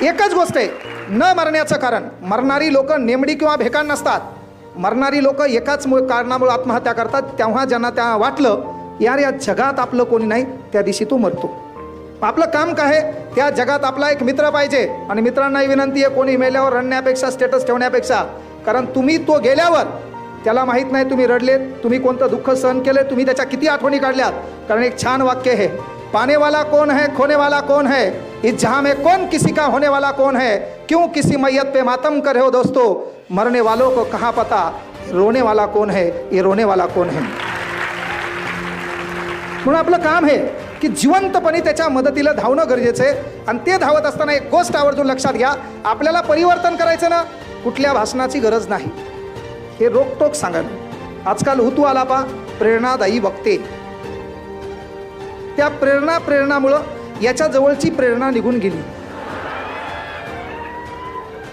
एकच गोष्ट आहे, न मरण्याचं कारण. मरणारी लोक नेमडी किंवा भेकाण नसतात. मरणारी लोक एकाच कारणामुळे आत्महत्या करतात. तेव्हा ज्यांना त्या वाटलं यार या जगात आपलं कोणी नाही, त्या दिवशी तो मरतो. आपलं काम काय आहे, त्या जगात आपला एक मित्र पाहिजे. आणि मित्रांनाही विनंती आहे, कोणी मेल्यावर रडण्यापेक्षा, स्टेटस ठेवण्यापेक्षा, कारण तुम्ही तो गेल्यावर त्याला माहीत नाही तुम्ही रडलेत, तुम्ही कोणतं दुःख सहन केले, तुम्ही त्याच्या किती आठवणी काढल्यात. कारण एक छान वाक्य आहे, पाने वाला कौन है, खोने वाला कौन है, इस जहां में कौन किसी का होने वाला कौन है, क्यों किसी मैयत पे मातम कर रहे हो दोस्तों, मरने वालों को कहाँ पता, रोने वाला कौन है, ये रोने वाला कौन है. म्हणून आपलं काम आहे की जिवंतपणे त्याच्या मदतीला धावणं गरजेचं आहे. आणि ते धावत असताना एक गोष्ट आवर्जून लक्षात घ्या, आपल्याला परिवर्तन करायचं ना, कुठल्या भाषणाची गरज नाही. हे रोकटोक सांगा. आजकाल हुतू आलापा प्रेरणादायी वक्ते, त्या प्रेरणामुळं याच्या जवळची प्रेरणा निघून गेली.